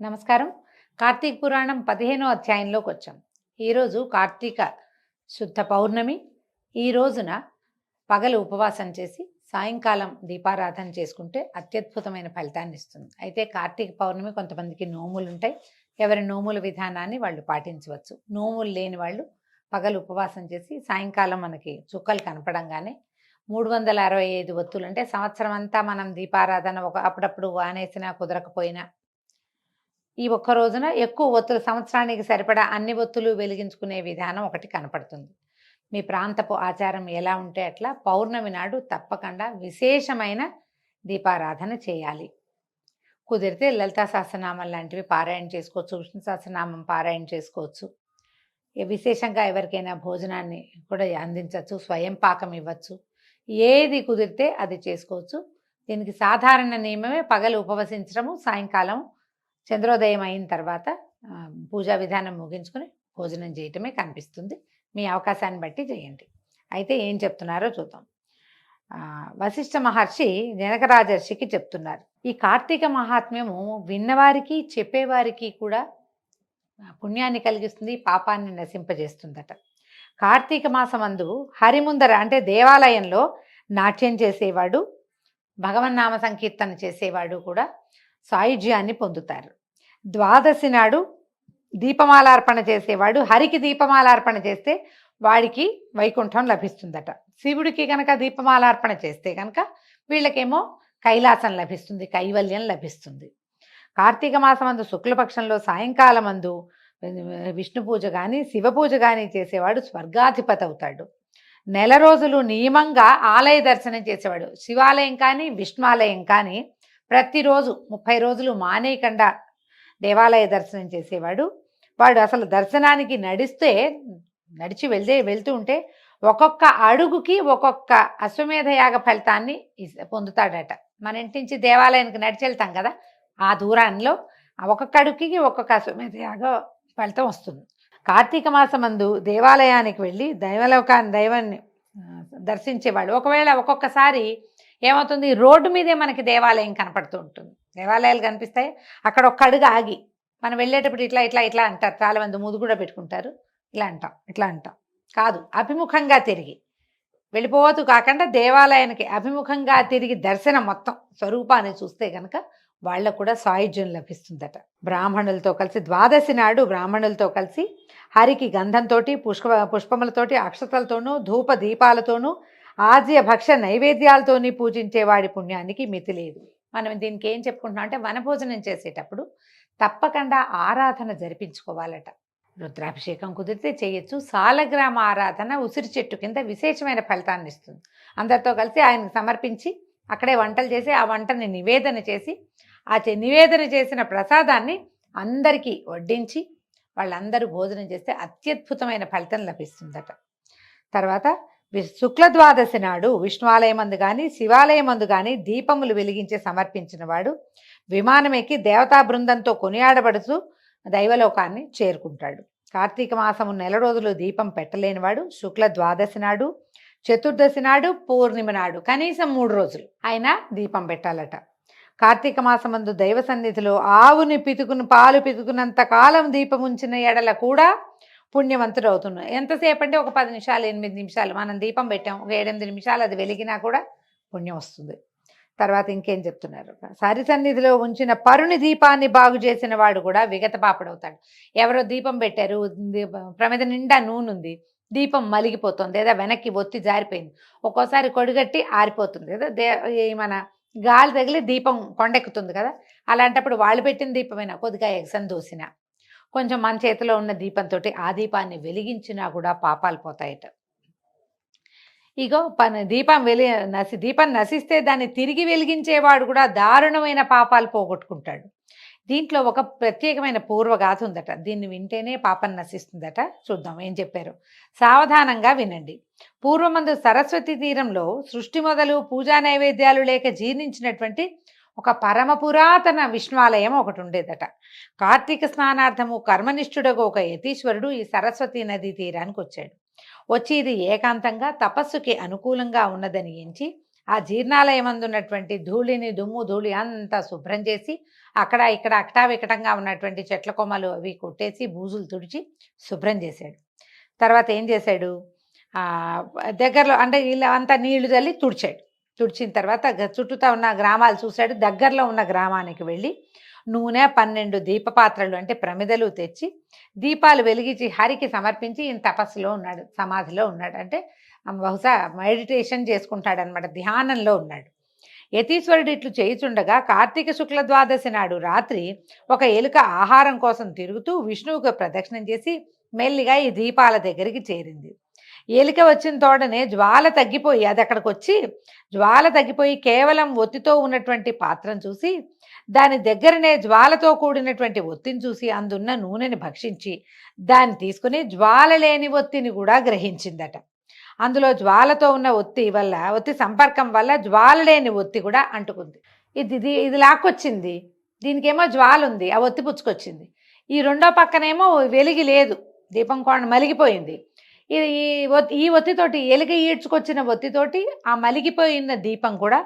నమస్కారం. కార్తీక పురాణం 15వ అధ్యాయంలోకి వచ్చాం. ఈరోజు కార్తీక శుద్ధ పౌర్ణమి. ఈ రోజున పగలు ఉపవాసం చేసి సాయంకాలం దీపారాధన చేసుకుంటే అత్యద్భుతమైన ఫలితాన్ని ఇస్తుంది. అయితే కార్తీక పౌర్ణమి కొంతమందికి నోములు ఉంటాయి. ఎవరి నోముల విధానాన్ని వాళ్ళు పాటించవచ్చు. నోములు లేని వాళ్ళు పగలు ఉపవాసం చేసి సాయంకాలం మనకి చుక్కలు కనపడంగానే 365 ఒత్తులు, అంటే సంవత్సరం అంతా మనం దీపారాధన అప్పుడప్పుడు ఆనేసినా కుదరకపోయినా ఈ ఒక్క రోజున ఎక్కువ ఒత్తులు, సంవత్సరానికి సరిపడా అన్ని ఒత్తులు వెలిగించుకునే విధానం ఒకటి కనపడుతుంది. మీ ప్రాంతపు ఆచారం ఎలా ఉంటే అట్లా పౌర్ణమి నాడు తప్పకుండా విశేషమైన దీపారాధన చేయాలి. కుదిరితే లలితా సహస్రనామం లాంటివి పారాయణ చేసుకోవచ్చు, విష్ణు సహస్రనామం పారాయణ చేసుకోవచ్చు. విశేషంగా ఎవరికైనా భోజనాన్ని కూడా అందించవచ్చు, స్వయం పాకం ఇవ్వచ్చు. ఏది కుదిరితే అది చేసుకోవచ్చు. దీనికి సాధారణ నియమమే పగలు ఉపవసించడము, సాయంకాలం చంద్రోదయం అయిన తర్వాత పూజా విధానం ముగించుకొని భోజనం చేయటమే కనిపిస్తుంది. మీ అవకాశాన్ని బట్టి చేయండి. అయితే ఏం చెప్తున్నారో చూద్దాం. వశిష్ఠ మహర్షి జనక రాజర్షికి చెప్తున్నారు. ఈ కార్తీక మహాత్మ్యము విన్నవారికి చెప్పేవారికి కూడా పుణ్యాన్ని కలిగిస్తుంది, పాపాన్ని నశింపజేస్తుందట. కార్తీక మాసమందు హరిముందర, అంటే దేవాలయంలో నాట్యం చేసేవాడు, భగవన్నామ సంకీర్తన చేసేవాడు కూడా సాయుజ్యాన్ని పొందుతారు. ద్వాదశి నాడు దీపమాలార్పణ చేసేవాడు హరికి దీపమాలార్పణ చేస్తే వాడికి వైకుంఠం లభిస్తుందట. శివుడికి కనుక దీపమాలార్పణ చేస్తే కనుక వీళ్ళకేమో కైలాసం లభిస్తుంది, కైవల్యం లభిస్తుంది. కార్తీక మాసమందు శుక్లపక్షంలో సాయంకాలం అందు విష్ణు పూజ కానీ శివ పూజ కానీ చేసేవాడు స్వర్గాధిపతి అవుతాడు. నెల రోజులు నియమంగా ఆలయ దర్శనం చేసేవాడు, శివాలయం కానీ విష్ణువాలయం కానీ ప్రతిరోజు 30 రోజులు మానేయకుండా దేవాలయ దర్శనం చేసేవాడు. వాడు అసలు దర్శనానికి నడిచి వెళ్తూ ఉంటే ఒక్కొక్క అడుగుకి ఒక్కొక్క అశ్వమేధ యాగ ఫలితాన్ని పొందుతాడట. మన ఇంటి నుంచి దేవాలయానికి నడిచి వెళ్తాం కదా, ఆ దూరాల్లో ఒక్కొక్క అడుగుకి ఒక్కొక్క అశ్వమేధ యాగ ఫలితం వస్తుంది. కార్తీక మాసమందు దేవాలయానికి వెళ్ళి దైవాన్ని దర్శించేవాడు. ఒకవేళ ఒక్కొక్కసారి ఏమవుతుంది, రోడ్డు మీదే మనకి దేవాలయం కనపడుతూ ఉంటుంది. దేవాలయాలు కనిపిస్తాయి, అక్కడ ఒక్క అడుగు ఆగి మనం వెళ్ళేటప్పుడు ఇట్లా ఇట్లా ఇట్లా అంటారు. చాలామంది ముదు కూడా పెట్టుకుంటారు. ఇట్లా అంటాం కాదు, అభిముఖంగా తిరిగి వెళ్ళిపోతూ కాకుండా దేవాలయానికి అభిముఖంగా తిరిగి దర్శనం మొత్తం స్వరూపాన్ని చూస్తే కనుక వాళ్ళకు కూడా సాయుధ్యం లభిస్తుందట. బ్రాహ్మణులతో కలిసి ద్వాదశి నాడు బ్రాహ్మణులతో కలిసి హరికి గంధంతో, పుష్పములతోటి, అక్షతలతోనూ, ధూప దీపాలతోనూ, ఆజ్య భక్ష నైవేద్యాలతోని పూజించేవాడి పుణ్యానికి మితి లేదు. మనం దీనికి ఏం చెప్పుకుంటున్నాం అంటే, వనభోజనం చేసేటప్పుడు తప్పకుండా ఆరాధన జరిపించుకోవాలట. రుద్రాభిషేకం కుదిరితే చేయొచ్చు. సాలగ్రామ ఆరాధన ఉసిరి చెట్టు కింద విశేషమైన ఫలితాన్ని ఇస్తుంది. అందరితో కలిసి ఆయనకు సమర్పించి అక్కడే వంటలు చేసి ఆ వంటని నివేదన చేసి ఆ నివేదన చేసిన ప్రసాదాన్ని అందరికీ వడ్డించి వాళ్ళందరూ భోజనం చేస్తే అత్యద్భుతమైన ఫలితం లభిస్తుందట. తర్వాత శుక్ల ద్వాదశి నాడు విష్ణువాలయమందు కానీ శివాలయమందు కానీ దీపములు వెలిగించి సమర్పించిన వాడు విమానం ఎక్కి దేవతా బృందంతో కొనియాడబడుతూ దైవలోకాన్ని చేరుకుంటాడు. కార్తీక మాసము నెల రోజులు దీపం పెట్టలేనివాడు శుక్ల ద్వాదశి నాడు, చతుర్దశి నాడు, పూర్ణిమ నాడు కనీసం 3 రోజులు ఆయన దీపం పెట్టాలట. కార్తీక మాసమందు దైవ సన్నిధిలో ఆవుని పాలు పితుకున్నంత కాలం దీపం ఉంచిన ఎడల కూడా పుణ్యవంతుడు అవుతున్నాడు. ఎంతసేపు అంటే ఒక 10 నిమిషాలు 8 నిమిషాలు మనం దీపం పెట్టాం, ఒక 7-8 నిమిషాలు అది వెలిగినా కూడా పుణ్యం వస్తుంది. తర్వాత ఇంకేం చెప్తున్నారు, సరి సన్నిధిలో ఉంచిన పరుని దీపాన్ని బాగు చేసిన వాడు కూడా విగత పాపడవుతాడు. ఎవరో దీపం పెట్టారు, ప్రమిద నిండా నూనె ఉంది, దీపం మలిగిపోతుంది, లేదా వెనక్కి ఒత్తి జారిపోయింది, ఒక్కోసారి కొడిగట్టి ఆరిపోతుంది కదా, మన గాలి తగిలి దీపం కొండెక్కుతుంది కదా, అలాంటప్పుడు వాళ్ళు పెట్టిన దీపమైనా కొద్దిగా ఎగసం దూసినా కొంచెం మన చేతిలో ఉన్న దీపంతో ఆ దీపాన్ని వెలిగించినా కూడా పాపాలు పోతాయట. ఇగో దీపం నశిస్తే దాన్ని తిరిగి వెలిగించేవాడు కూడా దారుణమైన పాపాలు పోగొట్టుకుంటాడు. దీంట్లో ఒక ప్రత్యేకమైన పూర్వగాథ ఉందట. దీన్ని వింటేనే పాపం నశిస్తుందట. చూద్దాం ఏం చెప్పారు. సావధానంగా వినండి. పూర్వమందు సరస్వతి తీరంలో సృష్టి మొదలు పూజా నైవేద్యాలు లేక జీర్ణించినటువంటి ఒక పరమ పురాతన విష్ణువాలయం ఒకటి ఉండేదట. కార్తీక స్నానార్థము కర్మనిష్ఠుడకు ఒక యతీశ్వరుడు ఈ సరస్వతి నదీ తీరానికి వచ్చాడు. వచ్చి ఇది ఏకాంతంగా తపస్సుకి అనుకూలంగా ఉన్నదని ఎంచి ఆ జీర్ణాలయం అందున్నటువంటి ధూళిని, దుమ్ము ధూళి అంతా శుభ్రం చేసి అక్కడ ఇక్కడ అకటావికటంగా ఉన్నటువంటి చెట్ల కొమ్మలు అవి కొట్టేసి బూజులు తుడిచి శుభ్రం చేశాడు. తర్వాత ఏం చేశాడు, దగ్గరలో అంటే ఇలా అంతా నీళ్లు చల్లి తుడిచాడు. తుడిచిన తర్వాత చుట్టూతా ఉన్న గ్రామాలు చూశాడు. దగ్గరలో ఉన్న గ్రామానికి వెళ్ళి నూనె 12 దీపపాత్రలు అంటే ప్రమిదలు తెచ్చి దీపాలు వెలిగించి హరికి సమర్పించి ఈయన తపస్సులో ఉన్నాడు, సమాధిలో ఉన్నాడు. అంటే బహుశా మెడిటేషన్ చేసుకుంటాడనమాట, ధ్యానంలో ఉన్నాడు. యతీశ్వరుడు ఇట్లు చేయుచుండగా కార్తీక శుక్ల ద్వాదశి నాడు రాత్రి ఒక ఎలుక ఆహారం కోసం తిరుగుతూ విష్ణువుకు ప్రదక్షిణం చేసి మెల్లిగా ఈ దీపాల దగ్గరికి చేరింది. ఎలుక వచ్చిన తోడనే జ్వాల తగ్గిపోయి అది అక్కడికి వచ్చి జ్వాల తగ్గిపోయి కేవలం ఒత్తితో ఉన్నటువంటి పాత్రను చూసి దాని దగ్గరనే జ్వాలతో కూడినటువంటి ఒత్తిని చూసి అందున్న నూనెని భక్షించి దాన్ని తీసుకుని జ్వాల లేని ఒత్తిని కూడా గ్రహించిందట. అందులో జ్వాలతో ఉన్న ఒత్తి సంపర్కం వల్ల జ్వాల లేని ఒత్తి కూడా అంటుకుంది. ఇది లాక్కొచ్చింది, దీనికేమో జ్వాల ఉంది, ఆ ఒత్తి పుచ్చుకొచ్చింది. ఈ రెండో పక్కనేమో వెలిగి లేదు, దీపం కోణ మలిగిపోయింది. ఈ ఒత్తితోటి ఎలుక ఈడ్చుకొచ్చిన ఒత్తితోటి ఆ మలిగిపోయిన దీపం కూడా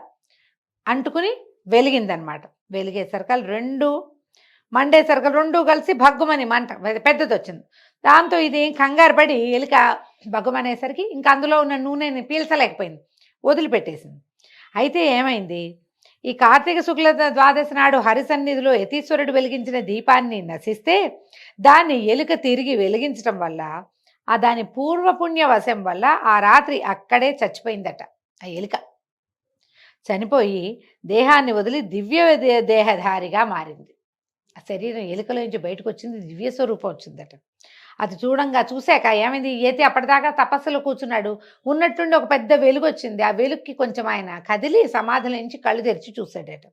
అంటుకుని వెలిగిందనమాట. వెలిగేసరికలు మండేసరికలు రెండు కలిసి భగ్గుమని మంట పెద్దది వచ్చింది. దాంతో ఇది కంగారు పడి ఎలుక భగ్గుమనేసరికి ఇంకా అందులో ఉన్న నూనెని పీల్చలేకపోయింది, వదిలిపెట్టేసింది. అయితే ఏమైంది, ఈ కార్తీక శుక్ల ద్వాదశి నాడు హరిసన్నిధిలో యతీశ్వరుడు వెలిగించిన దీపాన్ని నశిస్తే దాన్ని ఎలుక తిరిగి వెలిగించడం వల్ల దాని పూర్వపుణ్య వశం వల్ల ఆ రాత్రి అక్కడే చచ్చిపోయిందట. ఆ ఎలుక చనిపోయి దేహాన్ని వదిలి దివ్య దేహధారిగా మారింది. ఆ శరీరం ఎలుకలోంచి బయటకు వచ్చింది, దివ్య స్వరూపం వచ్చిందట. అది చూశాక ఏమైంది, ఏతి అప్పటిదాకా తపస్సులో కూర్చున్నాడు, ఉన్నట్టుండి ఒక పెద్ద వెలుగు వచ్చింది. ఆ వెలుగుకి కొంచెం ఆయన కదిలి సమాధిలోంచి కళ్ళు తెరిచి చూశాడట.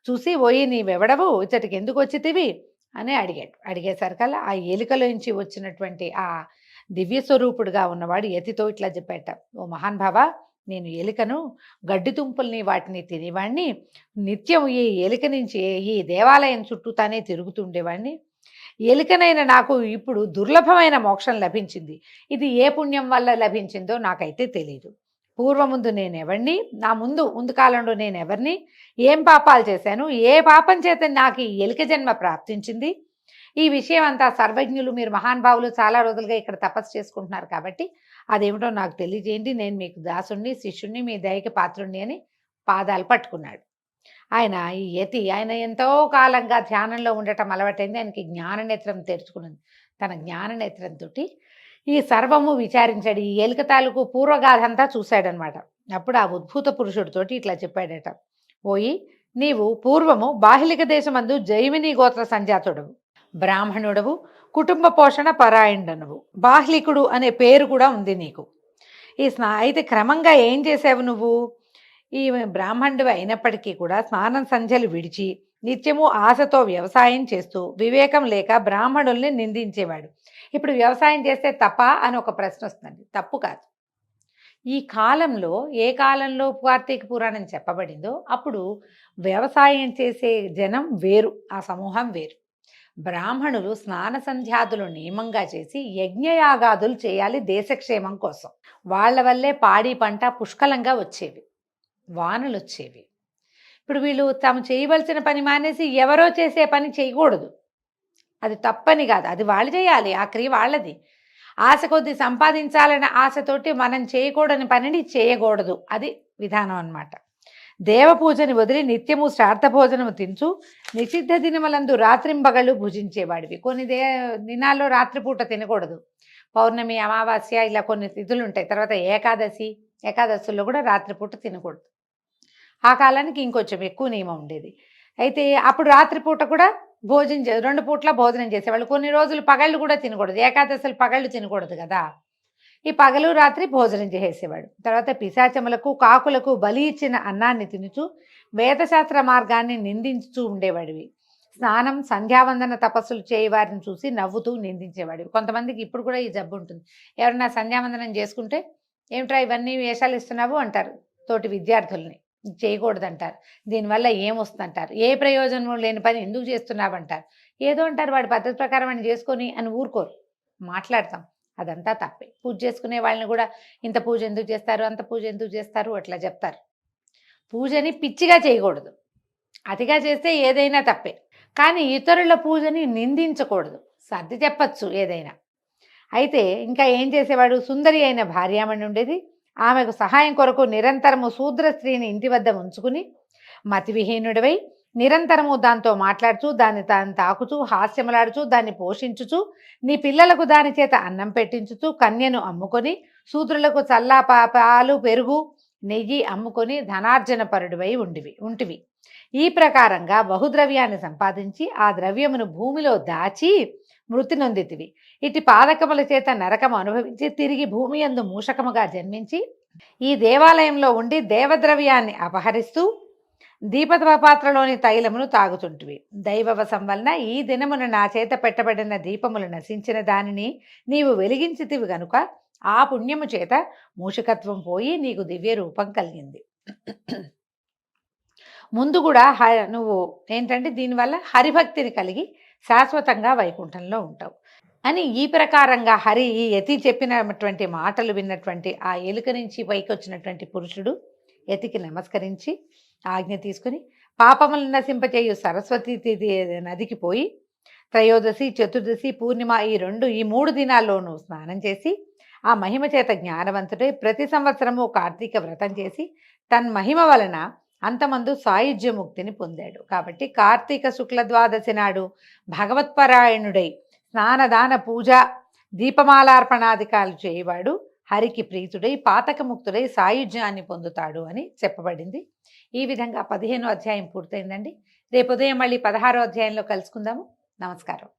చూసి ఓయి నీవెవడవు, ఇచ్చటికి ఎందుకు వచ్చితివి అని అడిగాడు. అడిగేసరికల్లా ఆ ఎలుకలోంచి వచ్చినటువంటి ఆ దివ్య స్వరూపుడుగా ఉన్నవాడు యతితో ఇట్లా చెప్పాట, ఓ మహాన్భావ, నేను ఎలుకను, గడ్డి తుంపుల్ని వాటిని తినేవాడిని, నిత్యం ఈ ఎలుక నుంచి ఈ దేవాలయం చుట్టూ తానే తిరుగుతుండేవాడిని. ఎలుకనైన నాకు ఇప్పుడు దుర్లభమైన మోక్షం లభించింది. ఇది ఏ పుణ్యం వల్ల లభించిందో నాకైతే తెలియదు. పూర్వముందు నేనెవరిని, నా ముందు కాలంలో నేనెవరిని, ఏం పాపాలు చేశాను, ఏ పాపం చేత నాకు ఈ ఎలుక జన్మ ప్రాప్తించింది, ఈ విషయం అంతా సర్వజ్ఞులు, మీరు మహానుభావులు చాలా రోజులుగా ఇక్కడ తపస్సు చేసుకుంటున్నారు కాబట్టి అదేమిటో నాకు తెలియజేయండి, నేను మీకు దాసుణ్ణి, శిష్యుణ్ణి, మీ దయకి పాత్రుణ్ణి అని పాదాలు పట్టుకున్నాడు. ఆయన ఈ యతి ఆయన ఎంతో కాలంగా ధ్యానంలో ఉండటం అలవాటైంది. ఆయనకి జ్ఞాననేత్రం తెరుచుకున్నది. తన జ్ఞాననేత్రంతో ఈ సర్వము విచారించాడు. ఈ ఎలుక తాలూకు పూర్వగాథ అంతా చూశాడనమాట. అప్పుడు ఆ ఉద్భూత పురుషుడితోటి ఇట్లా చెప్పాడట, ఓయి నీవు పూర్వము బాహ్లిక దేశమందు జైమిని గోత్ర సంజాతుడవు, బ్రాహ్మణుడవు, కుటుంబ పోషణ పరాయణుడనవు, బాహ్లికుడు అనే పేరు కూడా ఉంది నీకు. అయితే క్రమంగా ఏం చేసావు నువ్వు, ఈ బ్రాహ్మణుడు అయినప్పటికీ కూడా స్నానం సంధ్యలు విడిచి నిత్యము ఆశతో వ్యవసాయం చేస్తూ వివేకం లేక బ్రాహ్మణుల్ని నిందించేవాడు. ఇప్పుడు వ్యవసాయం చేస్తే తప్ప అని ఒక ప్రశ్న వస్తుంది. తప్పు కాదు. ఈ కాలంలో ఏ కాలంలో కార్తీక పురాణం చెప్పబడిందో అప్పుడు వ్యవసాయం చేసే జనం వేరు, ఆ సమూహం వేరు. బ్రాహ్మణులు స్నాన సంధ్యాదులు నియమంగా చేసి యజ్ఞయాగాదులు చేయాలి దేశక్షేమం కోసం. వాళ్ళ వల్లే పాడి పంట పుష్కలంగా వచ్చేవి, వానలు వచ్చేవి. ఇప్పుడు వీళ్ళు తాము చేయవలసిన పని మానేసి ఎవరో చేసే పని చేయకూడదు. అది తప్పని కాదు, అది వాళ్ళు చేయాలి, ఆ క్రియ వాళ్ళది. ఆశ కొద్ది సంపాదించాలనే ఆశతోటి మనం చేయకూడని పనిని చేయకూడదు, అది విధానం అన్నమాట. దేవపూజని వదిలి నిత్యము శ్రార్థ భోజనము తించు నిషిద్ధ దినములందు రాత్రింబగళ్ళు భుజించేవాడివి. కొన్ని దినాల్లో రాత్రిపూట తినకూడదు. పౌర్ణమి, అమావాస్య ఇలా కొన్ని తిథులు ఉంటాయి. తర్వాత ఏకాదశుల్లో కూడా రాత్రిపూట తినకూడదు. ఆ కాలానికి ఇంకొంచెం ఎక్కువ నియమం ఉండేది. అయితే అప్పుడు రాత్రిపూట కూడా రెండు పూట్ల భోజనం చేసేవాళ్ళు. కొన్ని రోజులు పగళ్ళు కూడా తినకూడదు, ఏకాదశులు పగళ్ళు తినకూడదు కదా. ఈ పగలు రాత్రి భోజనం చేసేవాడు. తర్వాత పిశాచములకు కాకులకు బలి ఇచ్చిన అన్నాన్ని తినుచు వేదశాస్త్ర మార్గాన్ని నిందించుతూ ఉండేవాడివి. స్నానం సంధ్యావందన తపస్సులు చేయవారిని చూసి నవ్వుతూ నిందించేవాడివి. కొంతమందికి ఇప్పుడు కూడా ఈ జబ్బు ఉంటుంది. ఎవరన్నా సంధ్యావందనం చేసుకుంటే ఏమిట్రా ఇవన్నీ వేషాలు ఇస్తున్నావు అంటారు తోటి విద్యార్థుల్ని, చేయకూడదంటారు. దీనివల్ల ఏమొస్తుందంటారు, ఏ ప్రయోజనం లేని పని ఎందుకు చేస్తున్నావంటారు, ఏదో అంటారు. వాడి పద్ధతి ప్రకారం అని చేసుకొని అని ఊరుకోరు, మాట్లాడతాం. అదంతా తప్పే. పూజ చేసుకునే వాళ్ళని కూడా ఇంత పూజ ఎందుకు చేస్తారు, అంత పూజ ఎందుకు చేస్తారు అట్లా చెప్తారు. పూజని పిచ్చిగా చేయకూడదు. అతిగా చేస్తే ఏదైనా తప్పే. కానీ ఇతరుల పూజని నిందించకూడదు. సర్ది చెప్పచ్చు ఏదైనా. అయితే ఇంకా ఏం చేసేవాడు, సుందరి అయిన భార్యామణి ఉండేది. ఆమెకు సహాయం కొరకు నిరంతరము శూద్ర స్త్రీని ఇంటి వద్ద ఉంచుకుని మతివిహీనుడివై నిరంతరము దాంతో మాట్లాడుచూ దాన్ని తాకుచూ హాస్యములాడుచూ దాన్ని పోషించుచూ నీ పిల్లలకు దాని చేత అన్నం పెట్టించుచూ కన్యను అమ్ముకొని శూద్రులకు చల్లా పాలు పెరుగు నెయ్యి అమ్ముకొని ధనార్జన పరుడివై ఉంటివి. ఈ ప్రకారంగా బహుద్రవ్యాన్ని సంపాదించి ఆ ద్రవ్యమును భూమిలో దాచి మృతి నొందితివి. ఇటు పాదకముల చేత నరకము అనుభవించి తిరిగి భూమి యందు మూషకముగా జన్మించి ఈ దేవాలయంలో ఉండి దేవద్రవ్యాన్ని అపహరిస్తూ దీపపాత్రలోని తైలమును తాగుతుంటివి. దైవవశం వలన ఈ దినమున నా చేత పెట్టబడిన దీపములు నశించిన దానిని నీవు వెలిగించితివి గనుక ఆ పుణ్యము చేత మూషకత్వం పోయి నీకు దివ్య రూపం కలిగింది. ముందు కూడా నువ్వు ఏంటంటే దీనివల్ల హరిభక్తిని కలిగి శాశ్వతంగా వైకుంఠంలో ఉంటావు అని ఈ ప్రకారంగా ఈ యతి చెప్పినటువంటి మాటలు విన్నటువంటి ఆ ఎలుక నుంచి పైకి వచ్చినటువంటి పురుషుడు యతికి నమస్కరించి ఆజ్ఞ తీసుకుని పాపములను నశింపచేయు సరస్వతి నదికి పోయి త్రయోదశి, చతుర్దశి, పూర్ణిమ ఈ 3 దినాల్లోనూ స్నానం చేసి ఆ మహిమ చేత జ్ఞానవంతుడై ప్రతి సంవత్సరము కార్తీక వ్రతం చేసి తన్మహిమ వలన అంతమందు సాయుధ్యముక్తిని పొందాడు. కాబట్టి కార్తీక శుక్ల ద్వాదశి నాడు భగవత్పరాయణుడై స్నానదాన పూజ దీపమాలార్పణాధికారులు చేయవాడు హరికి ప్రీతుడై పాతకముక్తుడై సాయుధ్యాన్ని పొందుతాడు అని చెప్పబడింది. ఈ విధంగా 15వ అధ్యాయం పూర్తయిందండి. రేపు ఉదయం మళ్ళీ 16వ అధ్యాయంలో కలుసుకుందాము. నమస్కారం.